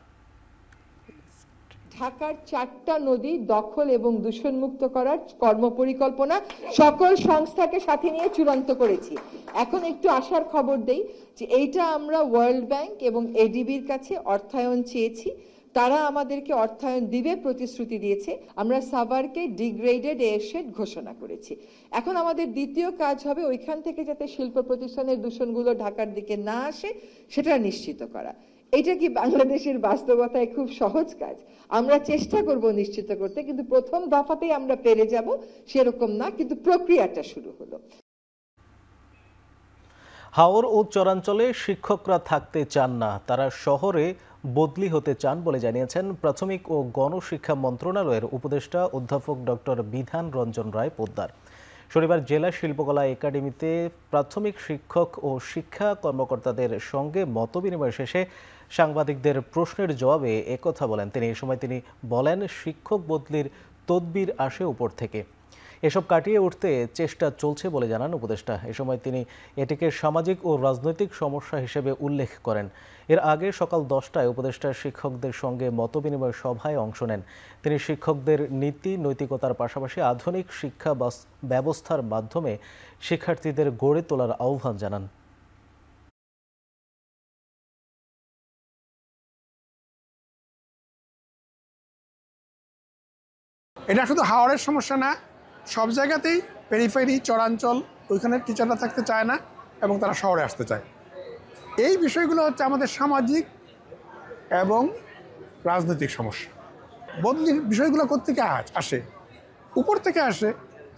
ঢাকার 4টা নদী দখল এবং দূষণমুক্ত করার কর্মপরিকল্পনা সকল সংস্থাকে সাথে নিয়ে চূড়ান্ত করেছি। এখন একটু আশার খবর দেই যে এইটা আমরা ওয়ার্ল্ড ব্যাংক এবং এডিবির কাছে অর্থায়ন চেয়েছি, তারা আমাদেরকে অর্থায়ন দিবে প্রতিশ্রুতি দিয়েছে। আমরা সাভারকে ডিগ্রেডেড এয়ারশেড ঘোষণা করেছি। এখন আমাদের দ্বিতীয় কাজ হবে ওইখান থেকে যাতে শিল্প প্রতিষ্ঠানের দূষণগুলো ঢাকার দিকে না আসে সেটা নিশ্চিত করা। এটা কি বাংলাদেশের বাস্তবতায় খুব সহজ কাজ? আমরা চেষ্টা করব নিশ্চিত করতে, কিন্তু প্রথম দফাতেই আমরা পেরে যাব সেরকম না, কিন্তু প্রক্রিয়াটা শুরু হলো। হাওর ও চরাঞ্চলে শিক্ষকরা থাকতে চান না, তারা শহরে বদলি হতে চান বলে জানিয়েছেন প্রাথমিক ও গণশিক্ষা মন্ত্রণালয়ের উপদেষ্টা অধ্যাপক ডক্টর বিধান রঞ্জন রায় পোদ্দার। শনিবার জেলা শিল্পকলা একাডেমিতে প্রাথমিক শিক্ষক ও শিক্ষা কর্মকর্তাদের সঙ্গে মতবিনিময় শেষে সাংবাদিকদের প্রশ্নের জবাবে একথা বলেন তিনি। এ সময় তিনি বলেন, শিক্ষক বদলির তদবির আসে উপর থেকে, এসব কাটিয়ে উঠতে চেষ্টা চলছে বলে জানান উপদেষ্টা। এ সময় তিনি এটিকে সামাজিক ও রাজনৈতিক সমস্যা হিসেবে উল্লেখ করেন। এর আগে সকাল 10টায় উপদেষ্টা শিক্ষকদের সঙ্গে মতবিনিময় সভায় অংশ নেন। তিনি শিক্ষকদের নীতি নৈতিকতার পাশাপাশি আধুনিক শিক্ষা ব্যবস্থার মাধ্যমে শিক্ষার্থীদের গড়ে তোলার আহ্বান জানান। এটা শুধু হাওড়ের সমস্যা না, সব জায়গাতেই পেরিফেরি চরাঞ্চল ওইখানের টিচাররা থাকতে চায় না এবং তারা শহরে আসতে চায়। এই বিষয়গুলো হচ্ছে আমাদের সামাজিক এবং রাজনৈতিক সমস্যা। বদলির বিষয়গুলো কোত্থেকে আসে? উপর থেকে আসে।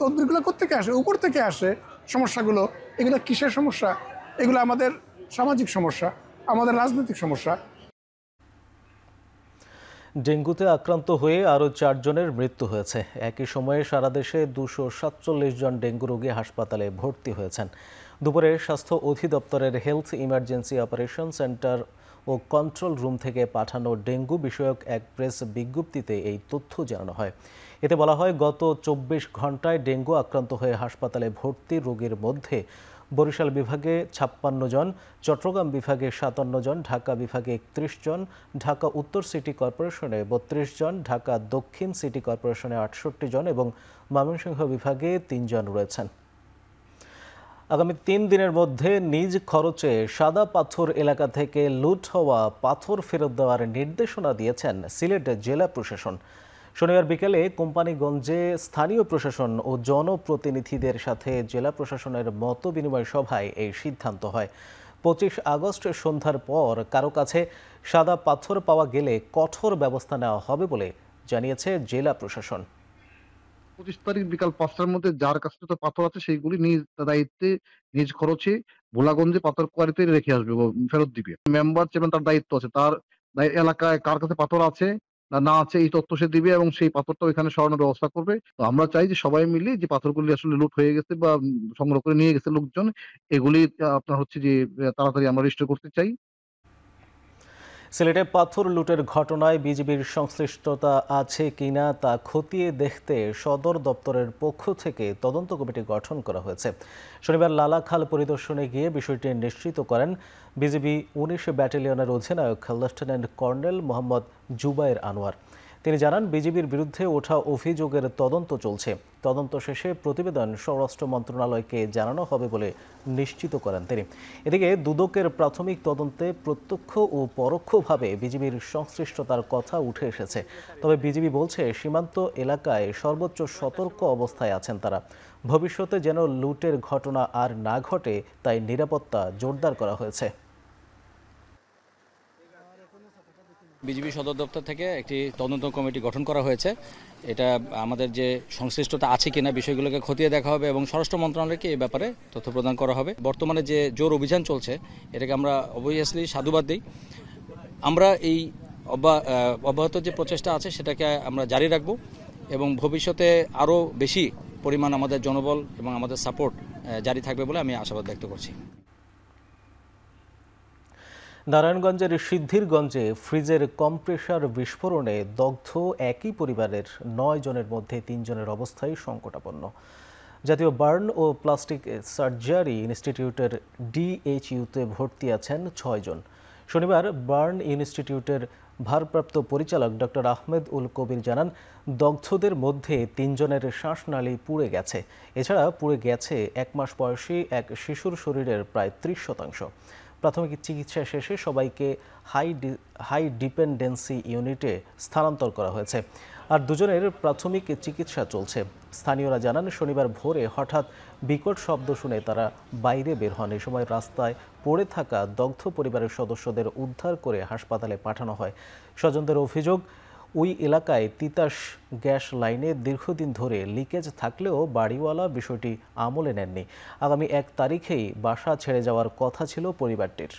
তদবিরগুলো কোত্থেকে আসে? উপর থেকে আসে। সমস্যাগুলো এগুলো কিসের সমস্যা? এগুলো আমাদের সামাজিক সমস্যা, আমাদের রাজনৈতিক সমস্যা। ডেঙ্গুতে আক্রান্ত হয়ে আরও 4 জনের মৃত্যু হয়েছে। একই সময়ে সারা দেশে 247 জন ডেঙ্গু রোগী হাসপাতালে ভর্তি হয়েছেন। দুপুরে স্বাস্থ্য অধিদপ্তরের হেলথ ইমার্জেন্সি অপারেশন সেন্টার ও কন্ট্রোল রুম থেকে পাঠানো ডেঙ্গু বিষয়ক এক প্রেস বিজ্ঞপ্তিতে এই তথ্য জানানো হয়। এতে বলা হয়, গত 24 ঘন্টায় ডেঙ্গু আক্রান্ত হয়ে হাসপাতালে ভর্তি রোগীর মধ্যে বরিশাল বিভাগে 56 জন, চট্টগ্রাম বিভাগে 57 জন, ঢাকা বিভাগে 31 জন, ঢাকা উত্তর সিটি কর্পোরেশনে 32 জন, ঢাকা দক্ষিণ সিটি কর্পোরেশনে 68 জন এবং ময়মনসিংহ বিভাগে 3 জন রয়েছেন। আগামী 3 দিনের মধ্যে নিজ খরচে সাদা পাথর এলাকা থেকে লুট হওয়া পাথর ফেরত দেওয়ার নির্দেশনা দিয়েছেন সিলেট জেলা প্রশাসন। শনিবার বিকেলে কোম্পানিগঞ্জে স্থানীয় প্রশাসন ও জনপ্রতিনিধিদের সাথে জেলা প্রশাসনের মতবিনিময় সভায় এই সিদ্ধান্ত হয়। 25 আগস্ট সন্ধ্যার পর কারো কাছে সাদা পাথর পাওয়া গেলে কঠোর ব্যবস্থা নেওয়া হবে বলে জানিয়েছে জেলা প্রশাসন। 25 তারিখ বিকাল 5টার মধ্যে যার কাছে তো পাথর আছে সেইগুলি নিজ দায়িত্বে নিজ খরচে ভোলাগঞ্জে পাথর কোয়ারিতে রেখে আসবে, ফেরত দিবে। মেম্বার চেয়ারম্যান তার দায়িত্ব আছে, তার এলাকায় কার কাছে পাথর আছে না আছে এই তথ্য সে দিবে এবং সেই পাথরটা এখানে সরানোর ব্যবস্থা করবে। তো আমরা চাই যে সবাই মিলে যে পাথরগুলি আসলে লুট হয়ে গেছে বা সংগ্রহ করে নিয়ে গেছে লোকজন, এগুলি আপনার হচ্ছে যে তাড়াতাড়ি আমরা রিস্টোর করতে চাই। সিলেটে পাথর লুটের ঘটনায় বিজিবির সংশ্লিষ্টতা আছে কিনা তা খতিয়ে দেখতে সদর দপ্তরের পক্ষ থেকে তদন্ত কমিটি গঠন করা হয়েছে। শনিবার লালাখাল পরিদর্শনে গিয়ে বিষয়টি নিশ্চিত করেন বিজিবি 19 ব্যাটালিয়নের অধিনায়ক লেফটেন্যান্ট কর্নেল মোহাম্মদ জুবায়ের আনোয়ার। তিনি জানান, বিজিবির বিরুদ্ধে ওঠা অভিযোগের তদন্ত চলছে। তদন্ত শেষে প্রতিবেদন স্বরাষ্ট্র মন্ত্রণালয়কে জানানো হবে বলে নিশ্চিত করেন তিনি। এদিকে দুদকের প্রাথমিক তদন্তে প্রত্যক্ষ ও পরোক্ষভাবে বিজিবির সংশ্লিষ্টতার কথা উঠে এসেছে। তবে বিজিবি বলছে, সীমান্ত এলাকায় সর্বোচ্চ সতর্ক অবস্থায় আছেন তারা। ভবিষ্যতে যেন লুটের ঘটনা আর না ঘটে তাই নিরাপত্তা জোরদার করা হয়েছে। বিজিবি সদর দপ্তর থেকে একটি তদন্ত কমিটি গঠন করা হয়েছে। এটা আমাদের যে সংশ্লিষ্টতা আছে কিনা বিষয়গুলোকে খতিয়ে দেখা হবে এবং স্বরাষ্ট্র মন্ত্রণালয়কে এই ব্যাপারে তথ্য প্রদান করা হবে। বর্তমানে যে জোর অভিযান চলছে এটাকে আমরা অবভিয়াসলি সাধুবাদ দিই। আমরা এই অব্যাহত যে প্রচেষ্টা আছে সেটাকে আমরা জারি রাখব এবং ভবিষ্যতে আরও বেশি পরিমাণ আমাদের জনবল এবং আমাদের সাপোর্ট জারি থাকবে বলে আমি আশাবাদ ব্যক্ত করছি। নারায়ণগঞ্জের সিদ্ধিরগঞ্জে ফ্রিজের কম্প্রেসার বিস্ফোরণে দগ্ধ একই পরিবারের 9 জনের মধ্যে 3 জনের অবস্থাই সংকটাপন্ন। জাতীয় বার্ন ও প্লাস্টিক সার্জারি ইনস্টিটিউটের ডিএইচইউতে ভর্তি আছেন 6 জন। শনিবার বার্ন ইনস্টিটিউটের ভারপ্রাপ্ত পরিচালক ডক্টর আহমেদ উল কবির জানান, দগ্ধদের মধ্যে 3 জনের শ্বাসনালী পুড়ে গেছে। এছাড়া পুড়ে গেছে 1 মাস বয়সী এক শিশুর শরীরের প্রায় 30%। প্রাথমিক চিকিৎসা শেষে সবাইকে হাই ডিপেন্ডেন্সি ইউনিটে স্থানান্তর করা হয়েছে। আর 2 জনের প্রাথমিক চিকিৎসা চলছে। স্থানীয়রা জানান, শনিবার ভোরে হঠাৎ বিকট শব্দ শুনে তারা বাইরে বের হন। এই সময় রাস্তায় পড়ে থাকা দগ্ধ পরিবারের সদস্যদের উদ্ধার করে হাসপাতালে পাঠানো হয়। স্বজনদের অভিযোগ, ওই এলাকায় তিতাস গ্যাস লাইনে দীর্ঘদিন ধরে লিকেজ থাকলেও বাড়িওয়ালা বিষয়টি আমলে নেননি। আগামী 1 তারিখেই বাসা ছেড়ে যাওয়ার কথা ছিল পরিবারটির।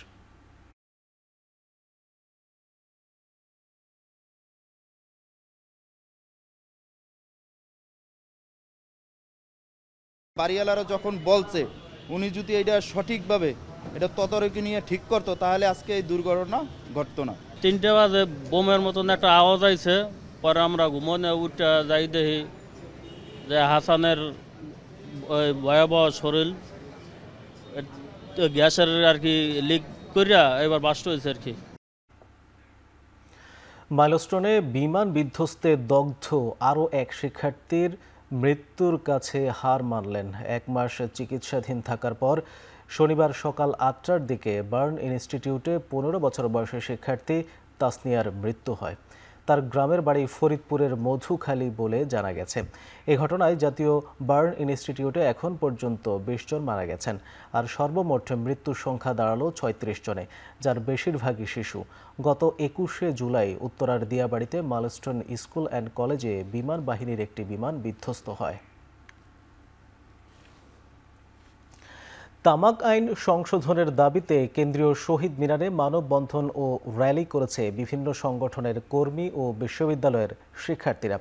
বাড়িওয়ালারা যখন বলছে, উনি যদি এটা সঠিকভাবে এটা তদারকি নিয়ে ঠিক করতো তাহলে আজকে এই দুর্ঘটনা ঘটতো না। 3টে বাজে বোমের মতন একটা আওয়াজ আইছে। পরে আমরা ঘুমনে উঠে যাই, দেখি যে হাসানের ওই ভয়াবহ শরীর গ্যাসের আর কি লিক করিয়া এবার বাস্ট হয়েছে আর কি। মাইলস্টোনে বিমান বিধ্বস্তে দগ্ধ আরও এক শিক্ষার্থীর মৃত্যুর কাছে হার মানলেন। 1 মাস চিকিৎসাধীন থাকার পর শনিবার সকাল 8টার দিকে বার্ন ইনস্টিটিউটে 15 বছর বয়সী শিক্ষার্থী তাসনিয়ার মৃত্যু হয়। তার গ্রামের বাড়ি ফরিদপুরের মধুখালী বলে জানা গেছে। এই ঘটনায় জাতীয় বার্ন ইনস্টিটিউটে এখন পর্যন্ত 20 জন মারা গেছেন। আর সর্বমোট মৃত্যুর সংখ্যা দাঁড়ালো 36 জনে, যার বেশিরভাগই শিশু। গত 21শে জুলাই উত্তরার দিয়াবাড়িতে মাইলস্টোন স্কুল অ্যান্ড কলেজে বিমান বাহিনীর একটি বিমান বিধ্বস্ত হয়। তামাক আইন সংশোধনের দাবিতে কেন্দ্রীয় শহীদ মিনারে মানববন্ধন ও র্যালি করেছে বিভিন্ন সংগঠনের কর্মী ও বিশ্ববিদ্যালয়ের শিক্ষার্থীরা।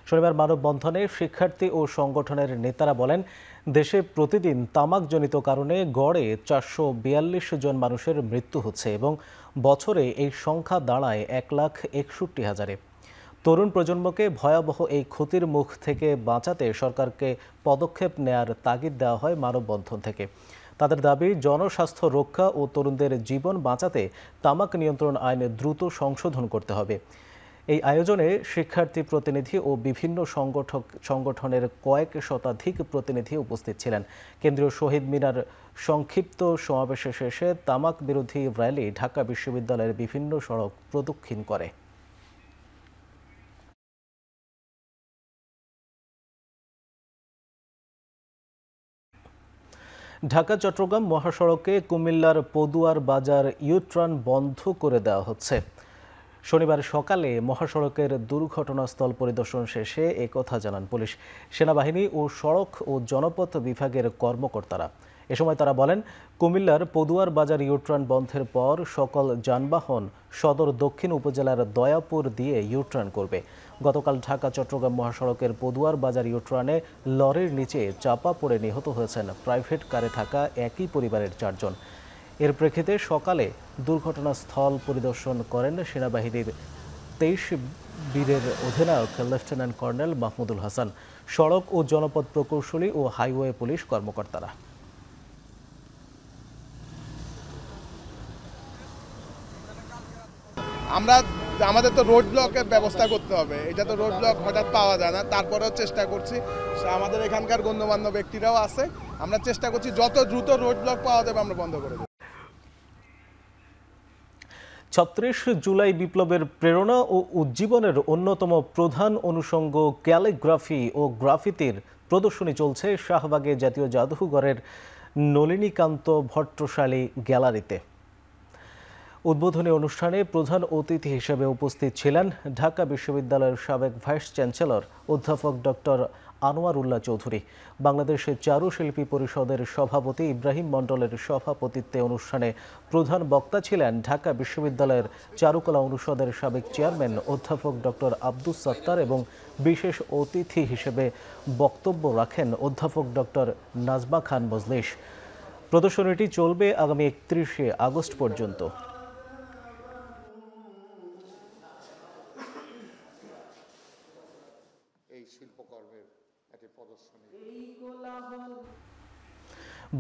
শনিবার মানববন্ধনে শিক্ষার্থী ও সংগঠনের নেতারা বলেন, দেশে প্রতিদিন তামাকজনিত কারণে গড়ে 442 জন মানুষের মৃত্যু হচ্ছে এবং বছরে এই সংখ্যা দাঁড়ায় 1,61,000-এ। তরুণ প্রজন্মকে ভয়াবহ এই ক্ষতির মুখ থেকে বাঁচাতে সরকারকে পদক্ষেপ নেয়ার তাগিদ দেওয়া হয় মানববন্ধন থেকে। তাদের দাবি, জনস্বাস্থ্য রক্ষা ও তরুণদের জীবন বাঁচাতে তামাক নিয়ন্ত্রণ আইন দ্রুত সংশোধন করতে হবে। এই আয়োজনে শিক্ষার্থী প্রতিনিধি ও বিভিন্ন সংগঠনের কয়েক শতাধিক প্রতিনিধি উপস্থিত ছিলেন। কেন্দ্রীয় শহীদ মিনার সংক্ষিপ্ত সমাবেশে শেষে তামাক বিরোধী র্যালি ঢাকা বিশ্ববিদ্যালয়ের বিভিন্ন সড়ক প্রদক্ষিণ করে। ঢাকা চট্টগ্রাম মহাসড়কে কুমিল্লার পদুয়ার বাজার ইউটার্ন বন্ধ করে দেওয়া হচ্ছে। শনিবার সকালে মহাসড়কের দুর্ঘটনাস্থল পরিদর্শন শেষে একথা জানান পুলিশ, সেনাবাহিনী ও সড়ক ও জনপথ বিভাগের কর্মকর্তারা। এ সময় তারা বলেন, কুমিল্লার পদুয়ার বাজার ইউটার্ন বন্ধের পর সকল যানবাহন সদর দক্ষিণ উপজেলার দয়াপুর দিয়ে ইউটার্ন করবে। গতকাল ঢাকা চট্টগ্রাম মহাসড়কের পদুয়ার বাজার ইউটার্নে লরির নিচে চাপা পড়ে নিহত হয়েছেন প্রাইভেট কারে থাকা একই পরিবারের 4 জন। এর প্রেক্ষিতে সকালে দুর্ঘটনাস্থল পরিদর্শন করেন সেনাবাহিনীর 23 বীরের অধিনায়ক লেফটেন্যান্ট কর্নেল মাহমুদুল হাসান, সড়ক ও জনপথ প্রকৌশলী ও হাইওয়ে পুলিশ কর্মকর্তারা। আমরা তো আমাদের তো রোড ব্লকের ব্যবস্থা করতে হবে, এটা তো রোড ব্লক হঠাৎ পাওয়া যায় না, তারপরেও চেষ্টা করছি। আমাদের এখানকার গণ্যমান্য ব্যক্তিরাও আছে, আমরা চেষ্টা করছি যত দ্রুত রোড ব্লক পাওয়া যাবে আমরা বন্ধ করে দেব। ৩৬ জুলাই বিপ্লবের প্রেরণা ও উজ্জীবনের অন্যতম প্রধান অনুষঙ্গ ক্যালিগ্রাফি ও গ্রাফিতির প্রদর্শনী চলছে শাহবাগে জাতীয় জাদুঘরের নলিনীকান্ত ভট্টশালী গ্যালারিতে। উদ্বোধনী অনুষ্ঠানে প্রধান অতিথি হিসেবে উপস্থিত ছিলেন ঢাকা বিশ্ববিদ্যালয়ের সাবেক ভাইস চ্যান্সেলর অধ্যাপক ডক্টর আনোয়ারুল্লাহ চৌধুরী। বাংলাদেশের চারুশিল্পী পরিষদের সভাপতি ইব্রাহিম মণ্ডলের সভাপতিত্বে অনুষ্ঠানে প্রধান বক্তা ছিলেন ঢাকা বিশ্ববিদ্যালয়ের চারুকলা অনুষদের সাবেক চেয়ারম্যান অধ্যাপক ডক্টর আব্দুস সাত্তার এবং বিশেষ অতিথি হিসেবে বক্তব্য রাখেন অধ্যাপক ডক্টর নাজমা খান মজলিস। প্রদর্শনীটি চলবে আগামী 31শে আগস্ট পর্যন্ত।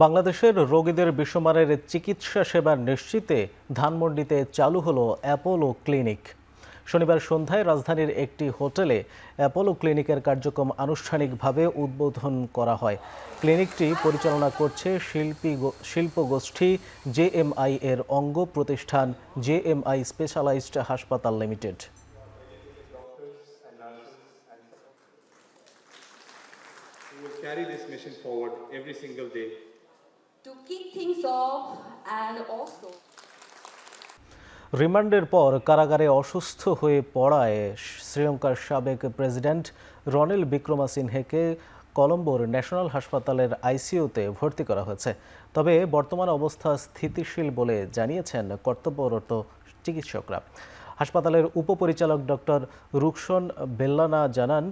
বাংলাদেশের রোগীদের বিশ্বমানের চিকিৎসা সেবা নিশ্চিতে ধানমন্ডিতে চালু হলো অ্যাপোলো ক্লিনিক। শনিবার সন্ধ্যায় রাজধানীর একটি হোটেলে অ্যাপোলো ক্লিনিকের কার্যক্রম আনুষ্ঠানিকভাবে উদ্বোধন করা হয়। ক্লিনিকটি পরিচালনা করছে শিল্পগোষ্ঠী জেএমআই এর অঙ্গ প্রতিষ্ঠান জেএমআই স্পেশালাইজড হাসপাতাল limited. We will carry this mission forward every single day. To kick things off and also রিমান্ডের পর কারাগারে অসুস্থ হয়ে পড়ায় শ্রীলঙ্কার সাবেক প্রেসিডেন্ট রনিল বিক্রমাসিংহেকে কলম্বোর ন্যাশনাল হাসপাতালের আইসিইউতে ভর্তি করা হয়েছে। তবে বর্তমান অবস্থা স্থিতিশীল বলে জানিয়েছেন কর্তব্যরত চিকিৎসকরা। হাসপাতালের উপপরিচালক ডক্টর রুকসন বেল্লানা জানান,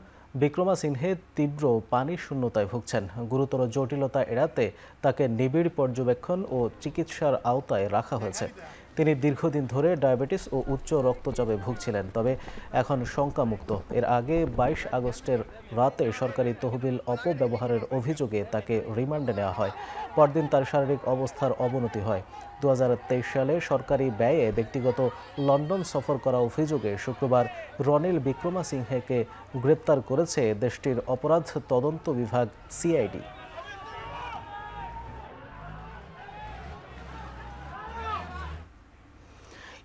বিক্রমাসিংহে তীব্র পানি শূন্যতায় ভুগছেন। গুরুতর জটিলতা এড়াতে তাকে নিবিড় পর্যবেক্ষণ ও চিকিৎসার আওতায় রাখা হয়েছে। তিনি দীর্ঘদিন ধরে ডায়াবেটিস ও উচ্চ রক্তচাপে ভুগছিলেন, তবে এখন শঙ্কামুক্ত। এর আগে 22 আগস্টের রাতে সরকারি তহবিল অপব্যবহারের অভিযোগে তাকে রিমান্ডে নেওয়া হয়। পরদিন তার শারীরিক অবস্থার অবনতি হয়। 2023 সালে সরকারি ব্যয়ে ব্যক্তিগত লন্ডন সফর করা অভিযোগে শুক্রবার রনিল বিক্রমাসিংহেকে গ্রেপ্তার করেছে দেশটির অপরাধ তদন্ত বিভাগ সিআইডি।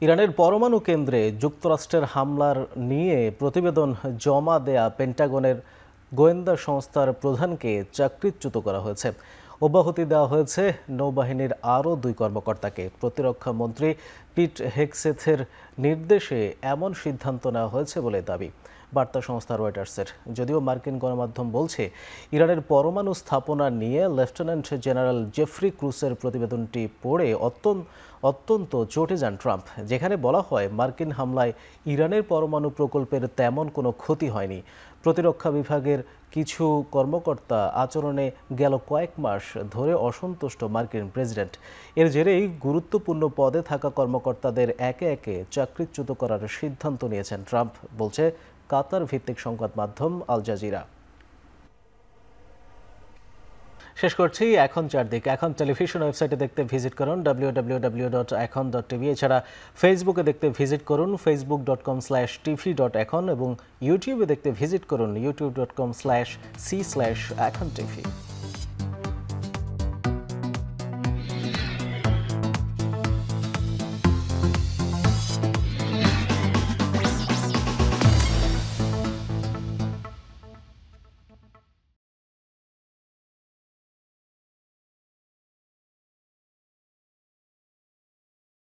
ইরানের পরমাণু কেন্দ্রে যুক্তরাষ্ট্রের হামলার নিয়ে প্রতিবেদন জমা দেয়া পেন্টাগনের গোয়েন্দা সংস্থার প্রধানকে চাকরিচ্যুত করা হয়েছে। অব্যাহতি দেওয়া হয়েছে নৌবাহিনীর আরও 2 কর্মকর্তাকে। প্রতিরক্ষা মন্ত্রী পিট হেগসেথের নির্দেশে এমন সিদ্ধান্ত নেওয়া হয়েছে বলে দাবি বার্তা সংস্থা রয়টার্সের। যদিও মার্কিন গণমাধ্যম বলছে, ইরানের পরমাণু স্থাপনা নিয়ে লেফটেন্যান্ট জেনারেল জেফ্রি ক্রুসের প্রতিবেদনটি পড়ে অত্যন্ত চটে যান ট্রাম্প, যেখানে বলা হয় মার্কিন হামলায় ইরানের পরমাণু প্রকল্পের তেমন কোনো ক্ষতি হয়নি। প্রতিরক্ষা বিভাগের কিছু কর্মকর্তা আচরণে গেল কয়েক মাস ধরে অসন্তুষ্ট মার্কিন প্রেসিডেন্ট। এর জেরেই গুরুত্বপূর্ণ পদে থাকা কর্মকর্তাদের একে একে চাকরিচ্যুত করার সিদ্ধান্ত নিয়েছেন ট্রাম্প, বলছে কাতার ভিত্তিক সংবাদ মাধ্যম আল জাজিরা। শেষ করছি এখন চারদিক। এখন টেলিভিশন ওয়েবসাইটে দেখতে ভিজিট করুন www.ekhon.tv। এছাড়া ফেসবুকে দেখতে ভিজিট করুন facebook.com/tv.ekhon এবং ইউটিউবে দেখতে ভিজিট করুন youtube.com/c/ekhon tv।